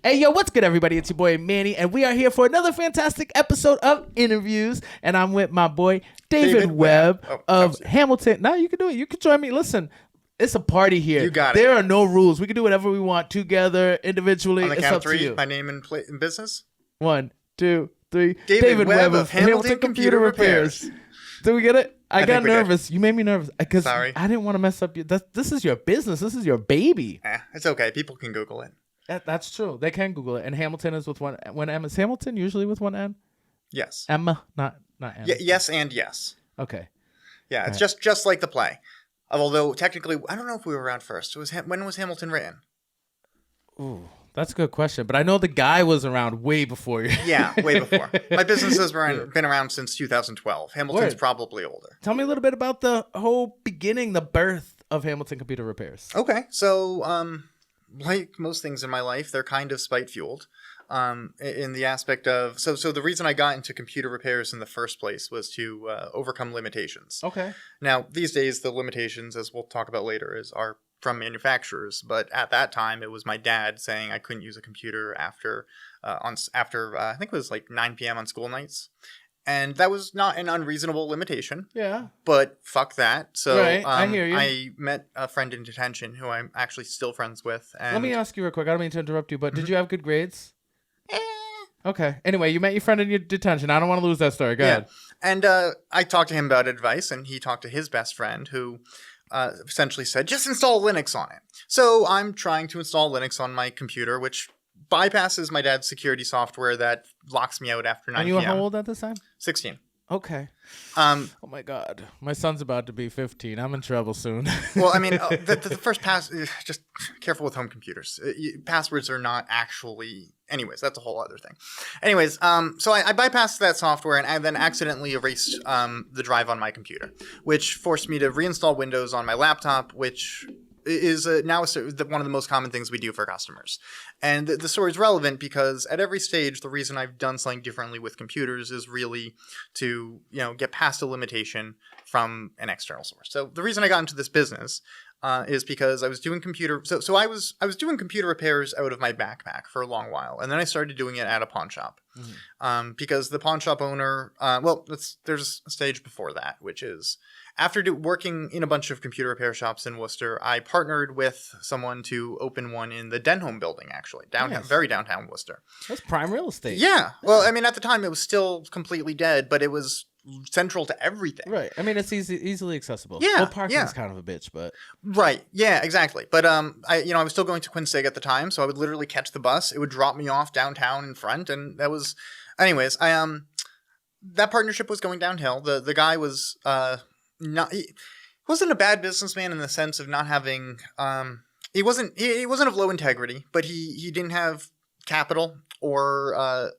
Hey, yo, what's good, everybody? It's your boy, Manny, and we are here for another fantastic episode of Interviews, and I'm with my boy, David Webb of Hamilton. Now, you can do it. You can join me. Listen, it's a party here. You got it. There are no rules. We can do whatever we want together, individually. On the it's count up of three, to you. my name and business? 1, 2, 3. David Webb of Hamilton Computer Repairs. Do we get it? I got nervous. Did. You made me nervous because Sorry. I didn't want to mess up your. This is your business. This is your baby. It's okay. People can Google it. That's true. They can Google it. And Hamilton is with one. When M is Hamilton usually with one N. Yes. Emma, not M. Yes and yes. Okay. Yeah, it's just like the play. Although technically, I don't know if we were around first. When was Hamilton written? Ooh, that's a good question. But I know the guy was around way before you. Yeah, way before. My business has been around since 2012. Hamilton's probably older. Tell me a little bit about the whole beginning, the birth of Hamilton Computer Repairs. Okay, so like most things in my life, they're kind of spite-fueled. In the aspect of so the reason I got into computer repairs in the first place was to overcome limitations. Okay. Now these days the limitations, as we'll talk about later, are from manufacturers. But at that time it was my dad saying I couldn't use a computer after I think it was like 9 p.m. on school nights. And that was not an unreasonable limitation. Yeah. But fuck that. So right. I hear you. I met a friend in detention who I'm actually still friends with. And let me ask you real quick. I don't mean to interrupt you, but did you have good grades? Okay. Anyway, you met your friend in your detention. I don't want to lose that story. Go ahead. And I talked to him about advice, and he talked to his best friend who essentially said, just install Linux on it. So I'm trying to install Linux on my computer, which bypasses my dad's security software that locks me out after 9 p.m. And you were how old at this time? 16. Okay. Oh my God. My son's about to be 15. I'm in trouble soon. Well, I mean, the first pass, just careful with home computers. Passwords are not actually, anyways, that's a whole other thing. Anyways, so I bypassed that software and I then accidentally erased the drive on my computer, which forced me to reinstall Windows on my laptop, which is now one of the most common things we do for customers. And the story is relevant because at every stage, the reason I've done something differently with computers is really to, get past a limitation from an external source. So the reason I got into this business is because I was doing So I was doing computer repairs out of my backpack for a long while, and then I started doing it at a pawn shop. Because the pawn shop owner, there's a stage before that, which is after working in a bunch of computer repair shops in Worcester, I partnered with someone to open one in the Denholm building, actually, very downtown Worcester. That's prime real estate. Yeah. Well, I mean, at the time it was still completely dead, but it was central to everything. Right. I mean, it's easily accessible. Yeah. Well, parking's kind of a bitch, but right. Yeah, exactly. But I was still going to Quinsig at the time, so I would literally catch the bus. It would drop me off downtown in front, and that was, anyways. That partnership was going downhill. The guy was he wasn't a bad businessman in the sense of not having. He wasn't of low integrity, but he didn't have capital or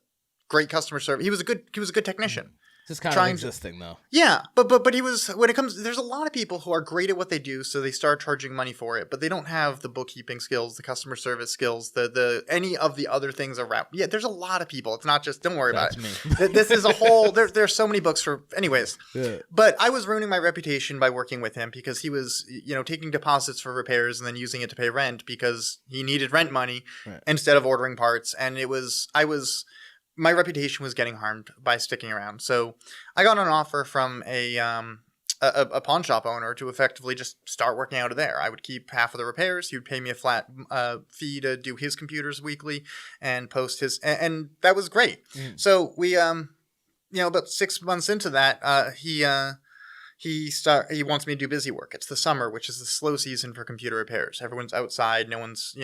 great customer service. He was a good technician. Just kind of existing, though. Yeah, but he was, when it comes, there's a lot of people who are great at what they do, so they start charging money for it, but they don't have the bookkeeping skills, the customer service skills, the any of the other things around. Yeah, there's a lot of people. It's not just, don't worry about it. This is a whole, there's so many books for, anyways. Yeah. But I was ruining my reputation by working with him because he was, taking deposits for repairs and then using it to pay rent because he needed rent money instead of ordering parts, and my reputation was getting harmed by sticking around. So I got an offer from a pawn shop owner to effectively just start working out of there. I would keep half of the repairs. He would pay me a flat fee to do his computers weekly and post his, and that was great. So we, about 6 months into that, he wants me to do busy work. It's the summer, which is the slow season for computer repairs. Everyone's outside. No one's,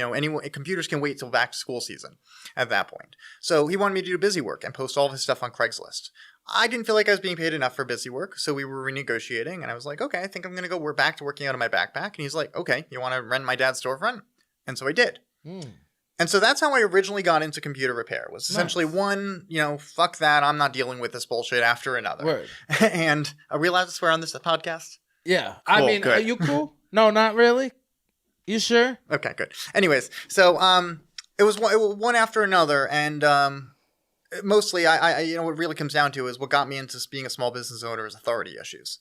computers can wait till back to school season at that point. So he wanted me to do busy work and post all of his stuff on Craigslist. I didn't feel like I was being paid enough for busy work, so we were renegotiating, and I was like, okay, I think I'm going to go back to working out of my backpack. And he's like, okay, you want to rent my dad's storefront? And so I did. And so that's how I originally got into computer repair, was essentially one, fuck that, I'm not dealing with this bullshit, after another. Word. And are we allowed to swear on this podcast? Yeah. Cool, I mean, good. Are you cool? No, not really. You sure? Okay, good. Anyways, so it was one after another, and mostly I what it really comes down to is what got me into being a small business owner is authority issues.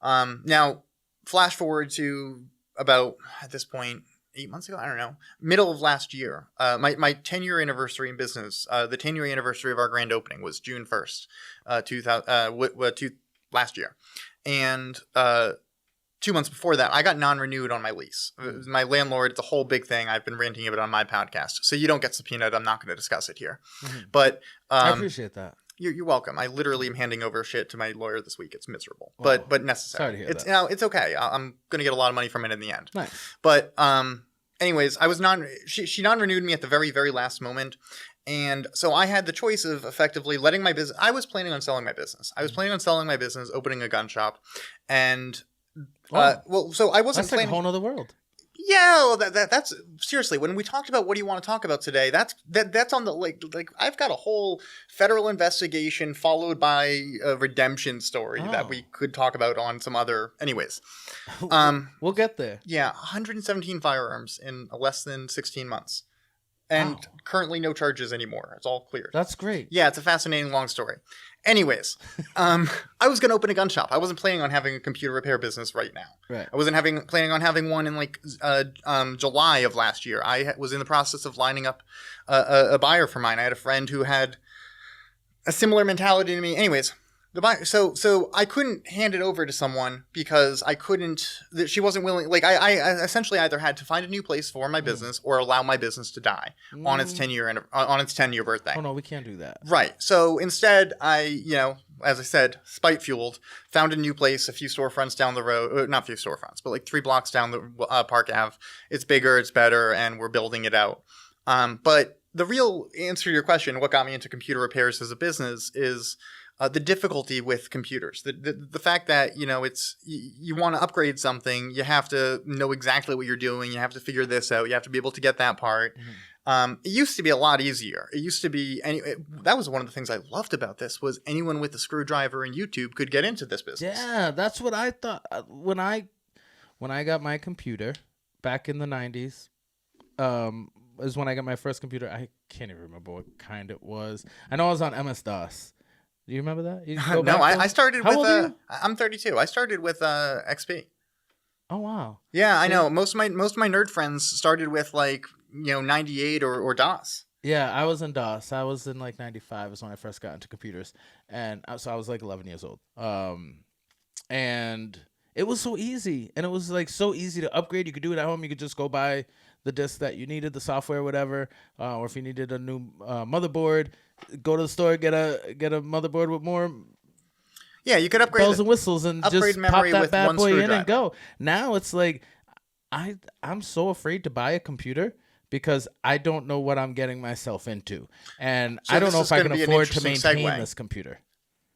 Now, flash forward to about, at this point, 8 months ago? I don't know. Middle of last year. My 10-year anniversary in business, the 10-year anniversary of our grand opening was June 1st, last year. And 2 months before that, I got non-renewed on my lease. My landlord, it's a whole big thing. I've been ranting about it on my podcast. So you don't get subpoenaed. I'm not going to discuss it here. Mm-hmm. But I appreciate that. You're welcome. I literally am handing over shit to my lawyer this week. It's miserable, but necessary. Sorry to hear that. You know, it's okay. I'm going to get a lot of money from it in the end. Nice. But anyways, she non-renewed me at the very, very last moment. And so I had the choice of effectively letting my business. I was planning on selling my business. Opening a gun shop. And so I wasn't that's like a whole other world. Yeah, well, that's seriously. When we talked about what do you want to talk about today, that's on the like I've got a whole federal investigation followed by a redemption story that we could talk about on some other. Anyways, we'll get there. Yeah, 117 firearms in less than 16 months, and currently no charges anymore. It's all cleared. That's great. Yeah, it's a fascinating long story. Anyways, I was going to open a gun shop. I wasn't planning on having a computer repair business right now. Right. I wasn't planning on having one in like July of last year. I was in the process of lining up a buyer for mine. I had a friend who had a similar mentality to me. Anyways, the buyer. So I couldn't hand it over to someone because I couldn't. She wasn't willing. Like I essentially either had to find a new place for my business or allow my business to die on its 10-year birthday. Oh no, we can't do that. Right. So instead, I as I said, spite fueled, found a new place, a few storefronts down the road. Not a few storefronts, but like 3 blocks down the Park Ave. It's bigger, it's better, and we're building it out. But the real answer to your question, what got me into computer repairs as a business, is the difficulty with computers, the fact that it's you want to upgrade something, you have to know exactly what you're doing, you have to figure this out, you have to be able to get that part. Mm-hmm. It used to be a lot easier. It used to be, that was one of the things I loved about this was anyone with a screwdriver and YouTube could get into this business. Yeah, that's what I thought when I got my computer back in the 90s. Is when I got my first computer. I can't even remember what kind it was. I know I was on MS-DOS. Do you remember that? No, I started How with. old are you? I'm 32. I started with XP. Oh wow. Yeah, I know. Most of my nerd friends started with 98 or DOS. Yeah, I was in DOS. I was in like 95 is when I first got into computers, and so I was like 11 years old. And it was so easy, and it was like so easy to upgrade. You could do it at home. You could just go buy the disk that you needed, the software, whatever, or if you needed a new motherboard, go to the store, get a motherboard with more. Yeah, you could upgrade bells and whistles and just pop that bad boy in and go. Now it's like I'm so afraid to buy a computer because I don't know what I'm getting myself into, and I don't know if I can afford to maintain this computer.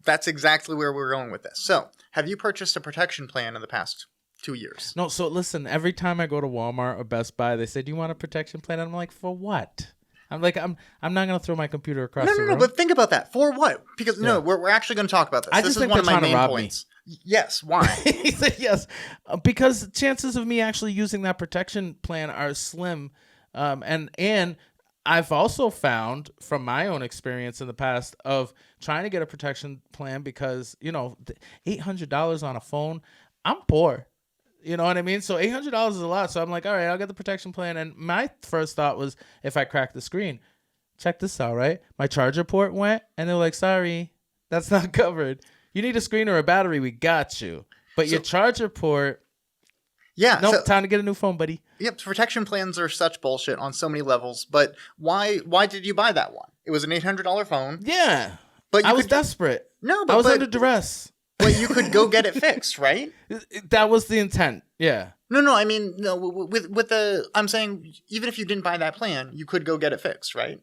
That's exactly where we're going with this. So, have you purchased a protection plan in the past 2 years? No, so listen, every time I go to Walmart or Best Buy, they say, "Do you want a protection plan?" And I'm like, "For what?" I'm like, I'm not gonna throw my computer across the room. No, but think about that. For what? Because we're actually going to talk about this. I just think one of my main points. Yes, why? He said yes, because chances of me actually using that protection plan are slim, and I've also found from my own experience in the past of trying to get a protection plan because $800 on a phone. I'm poor. You know what I mean? So $800 is a lot. So I'm like, all right, I'll get the protection plan. And my first thought was, if I crack the screen, check this out, right? My charger port went, and they're like, sorry, that's not covered. You need a screen or a battery, we got you. But your charger port, time to get a new phone, buddy. Yep, protection plans are such bullshit on so many levels. But why did you buy that one? It was an $800 phone. Yeah, but I was desperate. No, but I was under duress. But you could go get it fixed, right? That was the intent. Yeah. No. I mean, no. With the, I'm saying, even if you didn't buy that plan, you could go get it fixed, right?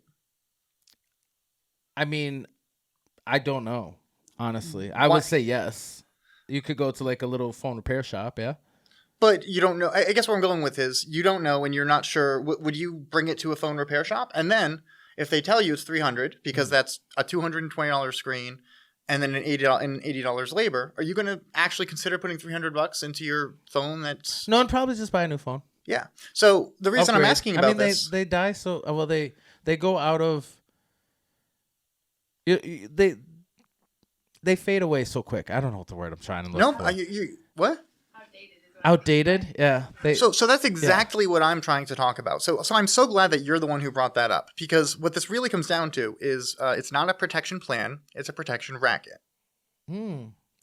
I mean, I don't know. Honestly, I would say yes. You could go to like a little phone repair shop, yeah. But you don't know. I guess where I'm going with is you don't know, and you're not sure. Would you bring it to a phone repair shop, and then if they tell you it's $300 because that's a $220 screen? And then an $80 labor. Are you going to actually consider putting $300 into your phone? No, I'd probably just buy a new phone. Yeah. So the reason I'm asking about this, they die so well. They go out of. They fade away so quick. I don't know what the word I'm trying to look for. What? outdated. Yeah. So that's exactly what I'm trying to talk about. So I'm so glad that you're the one who brought that up, because what this really comes down to is it's not a protection plan, it's a protection racket.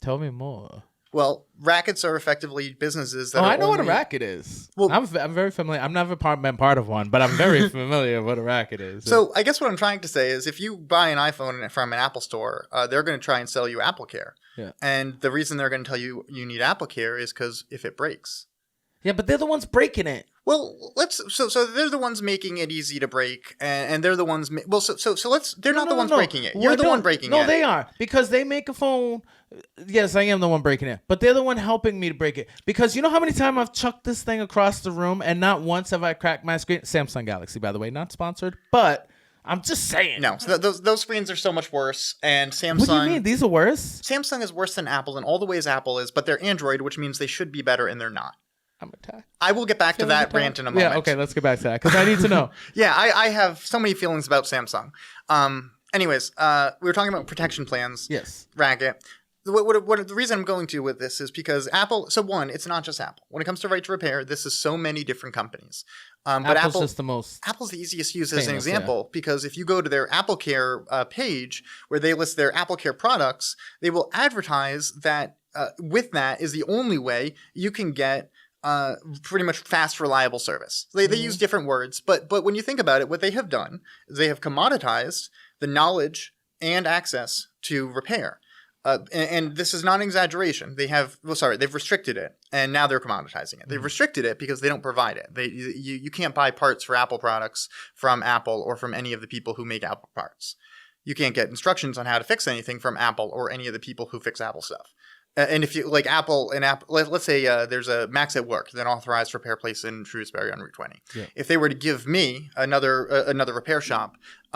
Tell me more. Well, rackets are effectively businesses that I know what a racket is. Well, I'm very familiar. I've never been part of one, but I'm very familiar with what a racket is. So I guess what I'm trying to say is if you buy an iPhone from an Apple store, they're going to try and sell you Apple Care. Yeah. And the reason they're going to tell you need Apple Care is because if it breaks. Yeah, but they're the ones breaking it. Well, so they're the ones making it easy to break, and they're the ones. They're not the ones breaking it. You're the one breaking it. No, they are, because they make a phone. Yes, I am the one breaking it, but they're the one helping me to break it. Because you know how many times I've chucked this thing across the room, and not once have I cracked my screen. Samsung Galaxy, by the way, not sponsored, but I'm just saying. No, so those screens are so much worse, and Samsung. What do you mean? These are worse? Samsung is worse than Apple in all the ways Apple is, but they're Android, which means they should be better, and they're not. I'm attacked. I will get back to that rant in a moment. Yeah, okay, let's get back to that, because I need to know. Yeah, I have so many feelings about Samsung. Anyways, we were talking about protection plans. Yes. Racket. What the reason I'm going to with this is because Apple. So one, it's not just Apple. When it comes to right to repair, this is so many different companies. But Apple's just the most. Apple's the easiest to use as an example, because if you go to their Apple Care page where they list their Apple Care products, they will advertise that with that is the only way you can get pretty much fast, reliable service. They use different words, but when you think about it, what they have done is they have commoditized the knowledge and access to repair. And this is not an exaggeration. They've restricted it, and now they're commoditizing it. They've restricted it because they don't provide it. You can't buy parts for Apple products from Apple or from any of the people who make Apple parts. You can't get instructions on how to fix anything from Apple or any of the people who fix Apple stuff. And if you like Apple, let's say there's a Max at Work, an authorized repair place in Shrewsbury on Route 20. Yeah. If they were to give me another repair shop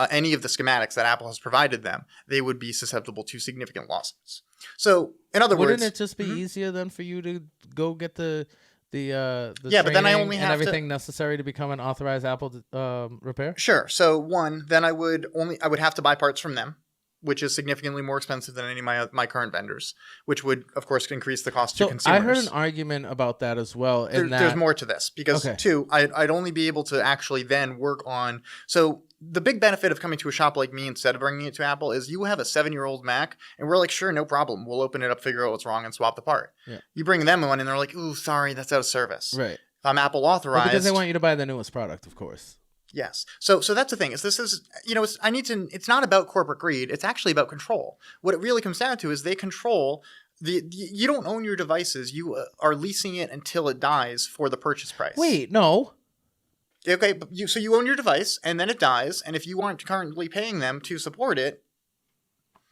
any of the schematics that Apple has provided them, they would be susceptible to significant lawsuits. So, in other words, wouldn't it just be easier then for you to go get the but then I only have everything necessary to become an authorized Apple repair? Sure. So one, then I would have to buy parts from them, which is significantly more expensive than any of my current vendors, which would, of course, increase the cost to consumers. I heard an argument about that as well. There's more to this, because, two, I'd only be able to actually then work on... So the big benefit of coming to a shop like me instead of bringing it to Apple is you have a 7-year-old Mac, and we're like, sure, no problem. We'll open it up, figure out what's wrong, and swap the part. Yeah. You bring them one, and they're like, ooh, sorry, that's out of service. Right. I'm Apple authorized. Because they want you to buy the newest product, of course. Yes. So that's the thing. It's not about corporate greed. It's actually about control. What it really comes down to is they control you don't own your devices. You are leasing it until it dies for the purchase price. Wait, no. Okay, but you own your device, and then it dies, and if you aren't currently paying them to support it,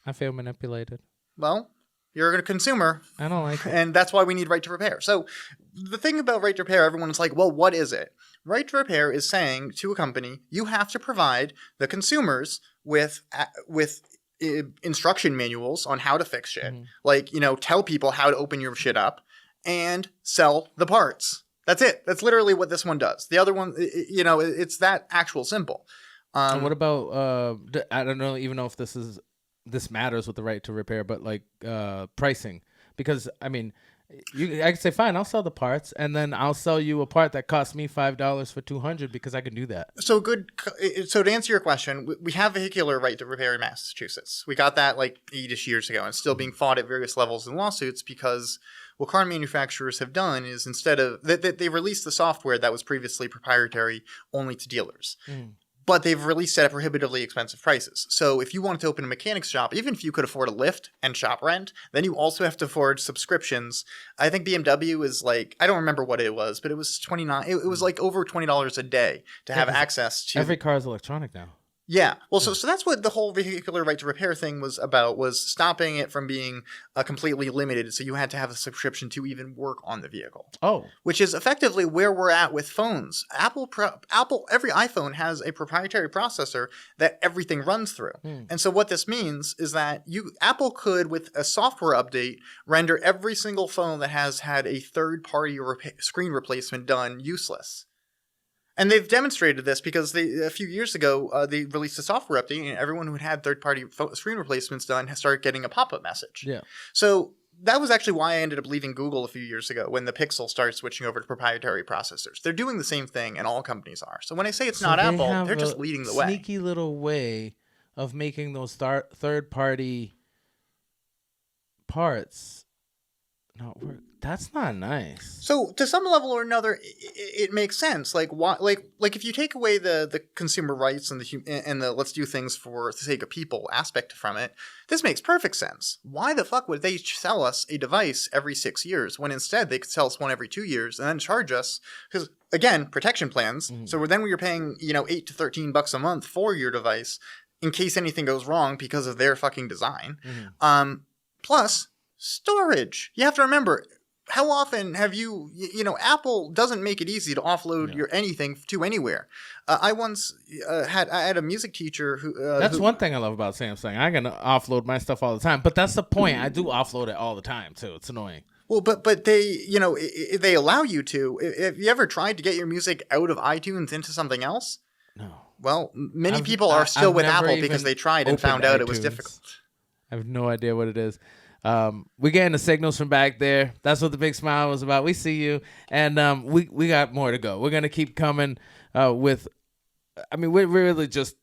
I feel manipulated. Well, you're a consumer. I don't like it. And that's why we need right to repair. So the thing about right to repair, everyone's like, well, what is it? Right to repair is saying to a company, you have to provide the consumers with instruction manuals on how to fix shit. Like, tell people how to open your shit up and sell the parts. That's it. That's literally what this one does. The other one, it's that actual simple. And what about, I don't know, even know if this matters with the right to repair, but like pricing, because I mean, I can say, fine, I'll sell the parts, and then I'll sell you a part that costs me $5 for $200 because I can do that. So to answer your question, we have vehicular right to repair in Massachusetts. We got that like 8-ish years ago, and it's still being fought at various levels in lawsuits because what car manufacturers have done is instead of they released the software that was previously proprietary only to dealers. But they've released it at prohibitively expensive prices. So if you wanted to open a mechanics shop, even if you could afford a lift and shop rent, then you also have to afford subscriptions. I think BMW is like, I don't remember what it was, but it was $29. It was like over $20 a day to have access to. Every car is electronic now. Yeah. Well, so that's what the whole vehicular right to repair thing was about, was stopping it from being completely limited. So you had to have a subscription to even work on the vehicle. Oh. Which is effectively where we're at with phones. Apple, every iPhone has a proprietary processor that everything runs through. And so what this means is that Apple could, with a software update, render every single phone that has had a third-party screen replacement done useless. And they've demonstrated this because a few years ago, they released a software update, and everyone who had third-party screen replacements done has started getting a pop-up message. Yeah. So that was actually why I ended up leaving Google a few years ago when the Pixel started switching over to proprietary processors. They're doing the same thing, and all companies are. So when I say it's not Apple, they're just leading the way. Sneaky little way of making those third-party parts not work. That's not nice. So to some level or another, it makes sense. Like why? Like if you take away the consumer rights and the let's do things for the sake of people aspect from it, this makes perfect sense. Why the fuck would they sell us a device every 6 years when instead they could sell us one every 2 years and then charge us? Because again, protection plans. Mm-hmm. So then we are paying $8 to $13 a month for your device in case anything goes wrong because of their fucking design. Mm-hmm. Plus storage. You have to remember. How often have Apple doesn't make it easy to offload your anything to anywhere. I once had a music teacher who... that's one thing I love about Samsung. I can offload my stuff all the time, but that's the point. I do offload it all the time, too. It's annoying. Well, but they, they allow you to. Have you ever tried to get your music out of iTunes into something else? No. Well, many people are still with Apple because they tried and found out it was difficult. I have no idea what it is. We're getting the signals from back there. That's what the big smile was about. We see you, and we got more to go. We're gonna keep coming with. I mean, we're really just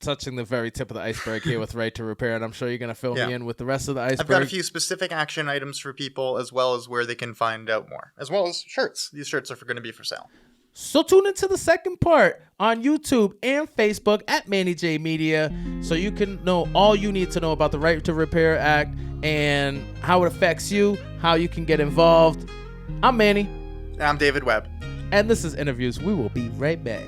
touching the very tip of the iceberg here with Right to Repair, and I'm sure you're gonna fill me in with the rest of the iceberg. I've got a few specific action items for people, as well as where they can find out more, as well as shirts. These shirts are going to be for sale. So tune into the second part on YouTube and Facebook at Manny Jae Media, so you can know all you need to know about the Right to Repair Act and how it affects you, how you can get involved. I'm Manny. And I'm David Webb. And this is Interviews. We will be right back.